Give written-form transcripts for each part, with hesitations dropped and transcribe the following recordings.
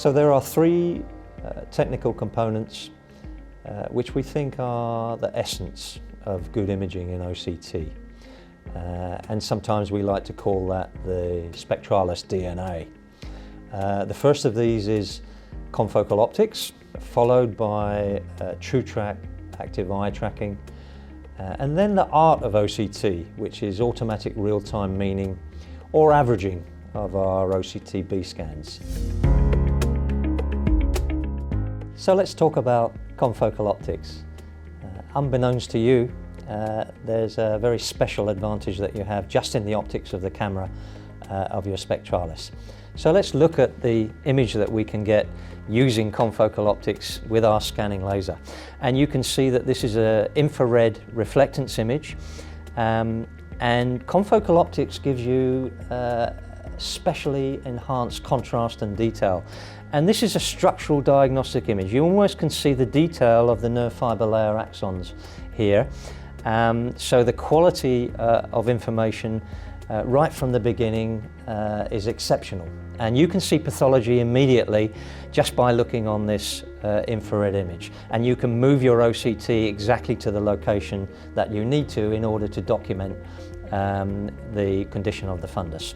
So there are three technical components which we think are the essence of good imaging in OCT. And sometimes we like to call that the SPECTRALIS DNA. The first of these is Confocal Optics, followed by true track active eye tracking, and then the art of OCT, which is automatic real-time meaning or averaging of our OCT-B scans. So let's talk about Confocal Optics. Unbeknownst to you, there's a very special advantage that you have just in the optics of the camera of your SPECTRALIS. So let's look at the image that we can get using confocal optics with our scanning laser. And you can see that this is an infrared reflectance image. And confocal optics gives you specially enhanced contrast and detail. And this is a structural diagnostic image. You almost can see the detail of the nerve fiber layer axons here. So the quality of information right from the beginning is exceptional. And you can see pathology immediately just by looking on this infrared image. And you can move your OCT exactly to the location that you need to in order to document the condition of the fundus.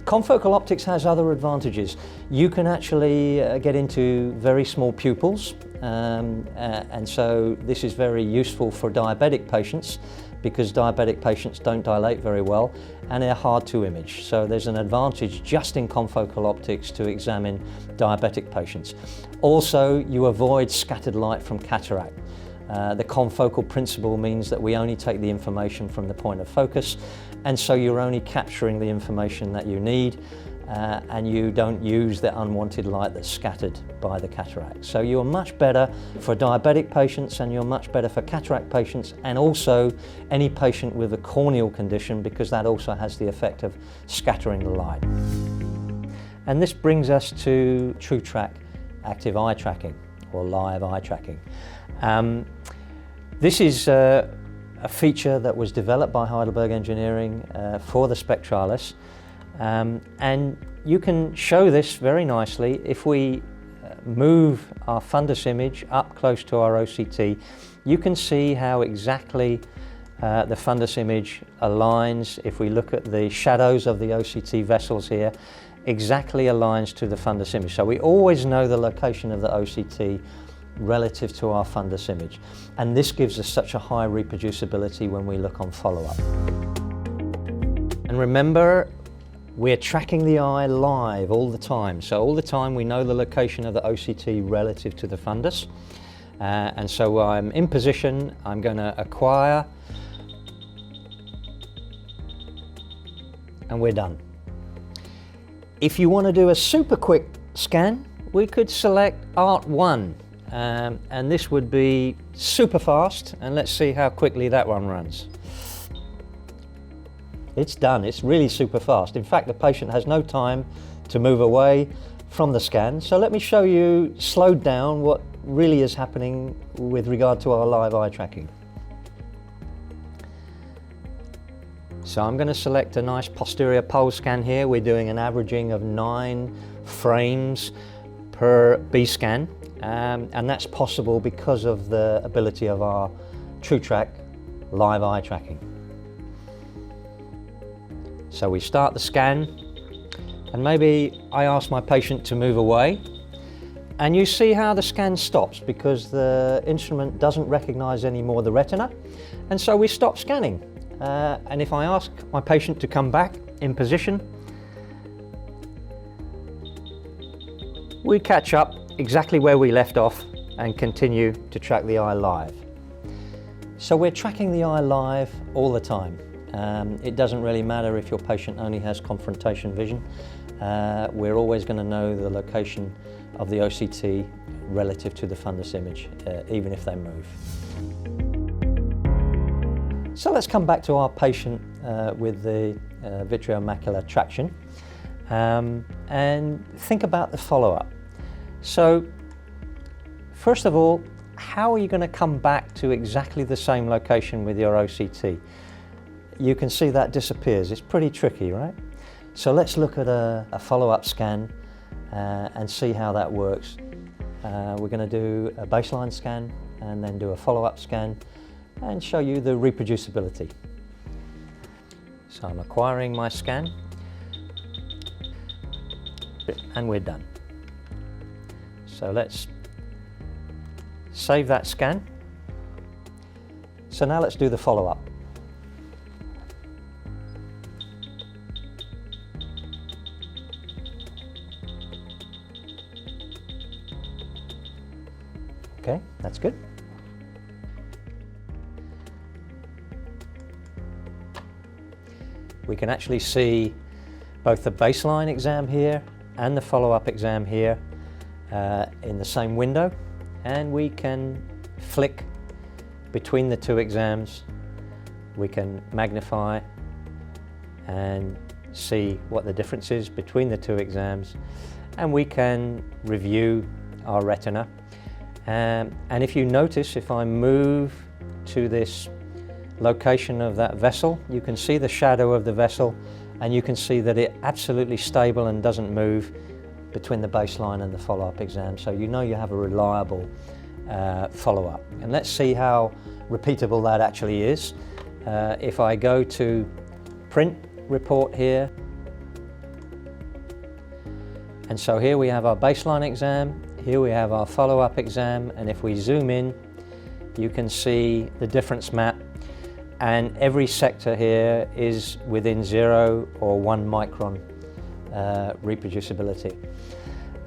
Confocal optics has other advantages. You can actually get into very small pupils, and so this is very useful for diabetic patients because diabetic patients don't dilate very well and they're hard to image. So there's an advantage just in confocal optics to examine diabetic patients. Also, you avoid scattered light from cataract. The confocal principle means that we only take the information from the point of focus, and so you're only capturing the information that you need, and you don't use the unwanted light that's scattered by the cataract. So you're much better for diabetic patients, and you're much better for cataract patients, and also any patient with a corneal condition, because that also has the effect of scattering the light. And this brings us to true track active eye tracking, or live eye tracking. This is a feature that was developed by Heidelberg Engineering for the SPECTRALIS, and you can show this very nicely if we move our fundus image up close to our OCT. You can see how exactly the fundus image aligns. If we look at the shadows of the OCT vessels here, exactly aligns to the fundus image. So we always know the location of the OCT relative to our fundus image. And this gives us such a high reproducibility when we look on follow-up. And remember, we're tracking the eye live all the time. So all the time we know the location of the OCT relative to the fundus. And so I'm in position, I'm going to acquire, and we're done. If you want to do a super quick scan, we could select Art 1. And this would be super fast, and let's see how quickly that one runs. It's done. It's really super fast. In fact, the patient has no time to move away from the scan. So let me show you slowed down what really is happening with regard to our live eye tracking. So I'm going to select a nice posterior pole scan here. We're doing an averaging of 9 frames per B scan. And that's possible because of the ability of our true track live eye tracking. So we start the scan, and maybe I ask my patient to move away, and you see how the scan stops because the instrument doesn't recognize anymore the retina, and so we stop scanning. And if I ask my patient to come back in position, we catch up exactly where we left off and continue to track the eye live. So we're tracking the eye live all the time. It doesn't really matter if your patient only has confrontation vision. We're always going to know the location of the OCT relative to the fundus image, even if they move. So let's come back to our patient with the vitreomacular traction and think about the follow-up. So, first of all, how are you going to come back to exactly the same location with your OCT? You can see that disappears. It's pretty tricky, right? So let's look at a follow-up scan and see how that works. We're going to do a baseline scan and then do a follow-up scan and show you the reproducibility. So I'm acquiring my scan and we're done. So let's save that scan. So now let's do the follow-up. Okay, that's good. We can actually see both the baseline exam here and the follow-up exam here in the same window, and we can flick between the two exams. We can magnify and see what the difference is between the two exams, and we can review our retina. And if you notice, if I move to this location of that vessel, you can see the shadow of the vessel, and you can see that it's absolutely stable and doesn't move between the baseline and the follow-up exam. So you know you have a reliable follow-up. And let's see how repeatable that actually is. If I go to print report here, and so here we have our baseline exam, here we have our follow-up exam, and if we zoom in, you can see the difference map, and every sector here is within 0 or 1 micron reproducibility.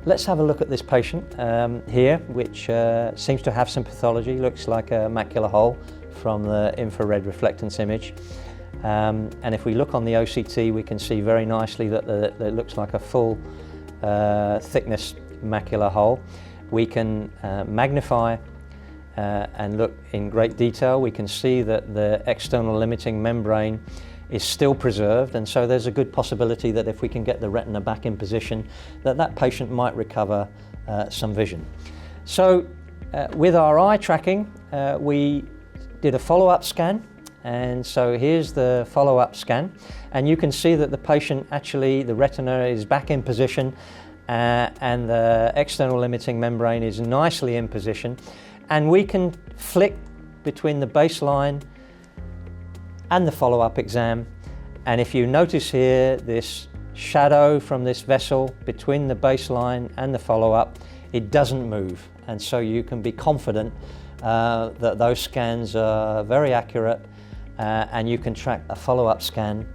Let's have a look at this patient here, which seems to have some pathology. Looks like a macular hole from the infrared reflectance image. And if we look on the OCT, we can see very nicely that it looks like a full thickness macular hole. We can magnify and look in great detail. We can see that the external limiting membrane is still preserved, and so there's a good possibility that if we can get the retina back in position, that patient might recover some vision. So with our eye tracking, we did a follow-up scan, and so here's the follow-up scan, and you can see that the patient actually, the retina is back in position, and the external limiting membrane is nicely in position, and we can flick between the baseline and the follow-up exam. And if you notice here, this shadow from this vessel between the baseline and the follow-up, it doesn't move, and so you can be confident that those scans are very accurate, and you can track a follow-up scan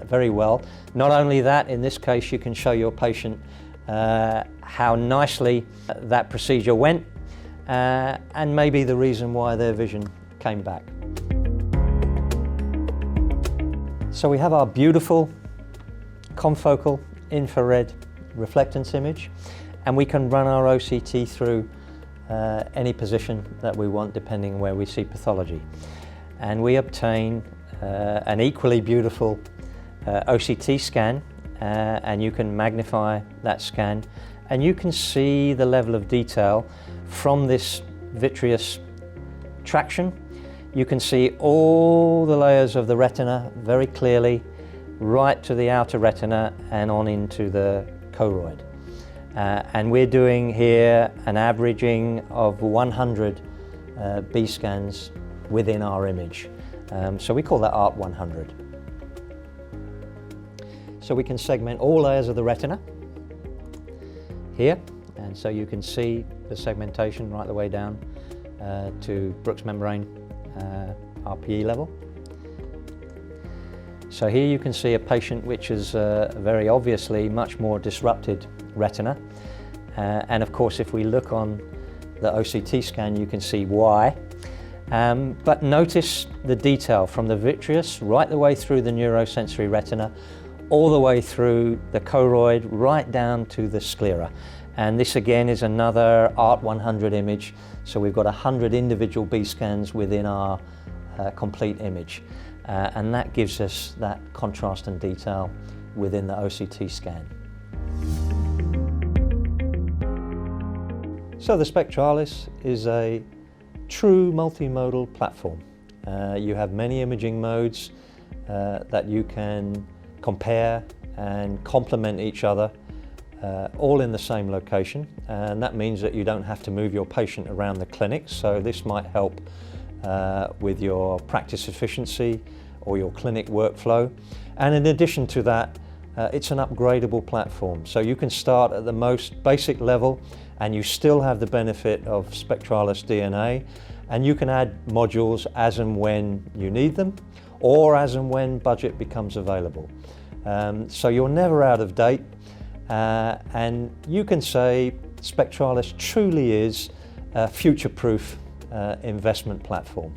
very well. Not only that, in this case you can show your patient how nicely that procedure went, and maybe the reason why their vision came back. So we have our beautiful confocal infrared reflectance image, and we can run our OCT through any position that we want depending on where we see pathology. And we obtain an equally beautiful OCT scan, and you can magnify that scan, and you can see the level of detail from this vitreous traction. You can see all the layers of the retina very clearly, right to the outer retina and on into the choroid. And we're doing here an averaging of 100 B scans within our image. So we call that ART 100. So we can segment all layers of the retina here, and so you can see the segmentation right the way down to Bruch's membrane RPE level. So here you can see a patient which is very obviously much more disrupted retina, and of course if we look on the OCT scan you can see why. But notice the detail from the vitreous right the way through the neurosensory retina, all the way through the choroid, right down to the sclera. And this again is another ART 100 image, so we've got 100 individual B scans within our complete image. And that gives us that contrast and detail within the OCT scan. So the SPECTRALIS is a true multimodal platform. You have many imaging modes that you can compare and complement each other all in the same location, and that means that you don't have to move your patient around the clinic, so this might help with your practice efficiency or your clinic workflow. And in addition to that, it's an upgradable platform, so you can start at the most basic level and you still have the benefit of Spectralis DNA, and you can add modules as and when you need them or as and when budget becomes available. So you're never out of date, and you can say Spectralis truly is a future-proof investment platform.